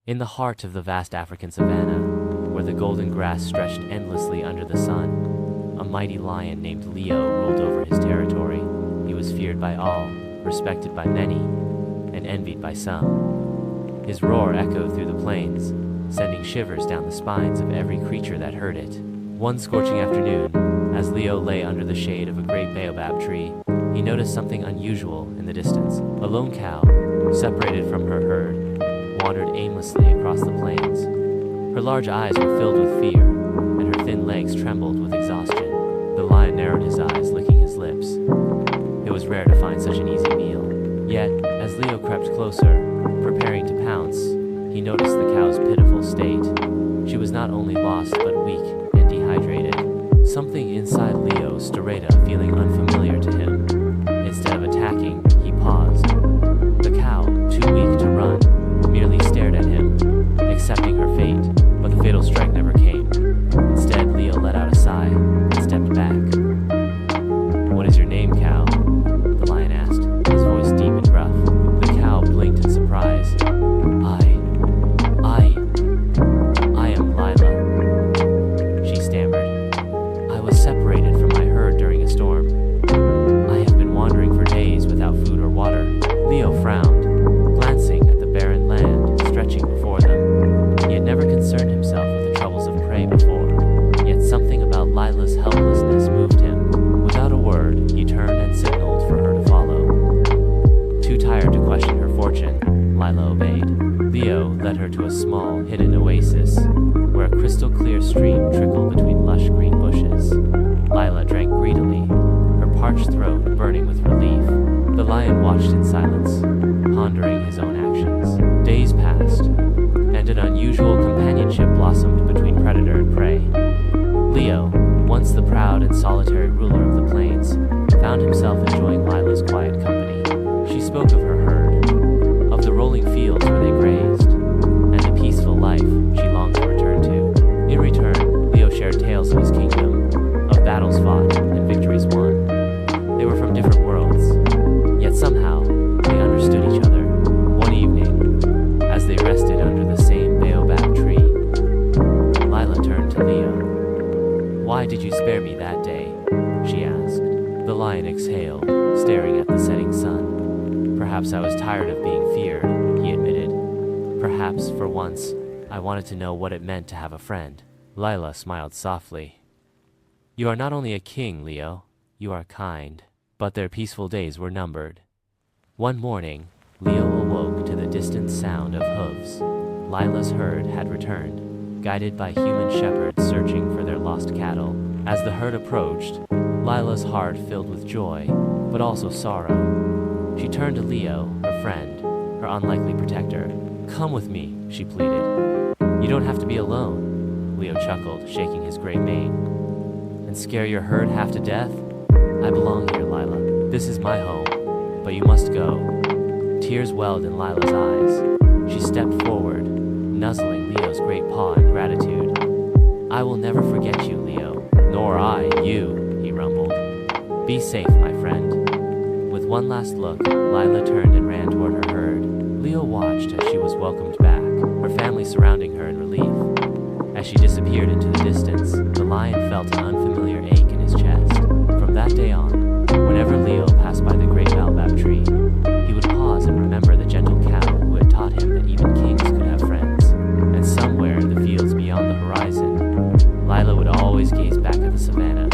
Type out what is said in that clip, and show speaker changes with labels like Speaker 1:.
Speaker 1: In the heart of the vast African savanna, where the golden grass stretched endlessly under the sun, a mighty lion named Leo ruled over his territory. He was feared by all, respected by many, and envied by some. His roar echoed through the plains, sending shivers down the spines of every creature that heard it. One scorching afternoon, as Leo lay under the shade of a great baobab tree, he noticed something unusual in the distance. A lone cow, separated from her herd, wandered aimlessly across the plains. Her large eyes were filled with fear, and her thin legs trembled with exhaustion. The lion narrowed his eyes, licking his lips. It was rare to find such an easy meal. Yet, as Leo crept closer, preparing to pounce, he noticed the cow's pitiful state. She was not only lost but weak and dehydrated. Something inside Leo stirred a feeling unfamiliar to him. Instead of attacking, he paused. The cow, too weak to run, merely stared at him, accepting her fate, but the fatal strike never came. Instead, Leo let out a sigh and stepped back. "What is your name, cow?" the lion asked, his voice deep and gruff. The cow blinked in surprise. I am Lila," she stammered. "I was separated from my herd during a storm. I have been wandering for days without food or water." Leo frowned, glancing at the barren land stretching before them. He had never concerned himself with the troubles of prey before, yet something about Lila's helplessness moved him. Without a word, he turned and signaled for her to follow. Too tired to question her fortune, Lila obeyed. Leo led her to a small, hidden oasis, where a crystal-clear stream trickled between lush green bushes. Lila drank greedily, her parched throat burning with relief. The lion watched in silence, pondering his own actions. Days passed, and an unusual companionship blossomed between predator and prey. Leo, once the proud and solitary ruler of the plains, found himself enjoying Lila's quiet company. She spoke of her herd, of the rolling fields where they grazed, and the peaceful life she longed to return to. In return, Leo shared tales of his kingdom, of battles fought and victories won. They were from different worlds, yet somehow they understood each other. One evening, as they rested under the same baobab tree, Lila turned to Leo. "Why did you spare me that day?" she asked. The lion exhaled, staring at the setting sun. "Perhaps I was tired of being feared," he admitted. "Perhaps, for once, I wanted to know what it meant to have a friend." Lila smiled softly. "You are not only a king, Leo, you are kind." But their peaceful days were numbered. One morning, Leo awoke to the distant sound of hooves. Lila's herd had returned, guided by human shepherds searching for their lost cattle. As the herd approached, Lila's heart filled with joy, but also sorrow. She turned to Leo, her friend, her unlikely protector. "Come with me," she pleaded. "You don't have to be alone," Leo chuckled, shaking his gray mane. "And scare your herd half to death? I belong here, Lila. This is my home, but you must go." Tears welled in Lila's eyes. She stepped forward, nuzzling Leo's great paw in gratitude. "I will never forget you, Leo." "Nor I, you," he rumbled. "Be safe, my friend." With one last look, Lila turned and ran toward her herd. Leo watched as she was welcomed back, her family surrounding her in relief. As she disappeared into the distance, the lion felt an unfamiliar ache in his chest. From that day on, whenever Leo passed by the great baobab tree, he would pause and remember the gentle cow who had taught him that even kings could have friends. And somewhere in the fields beyond the horizon, Lila would always gaze back at the savannah,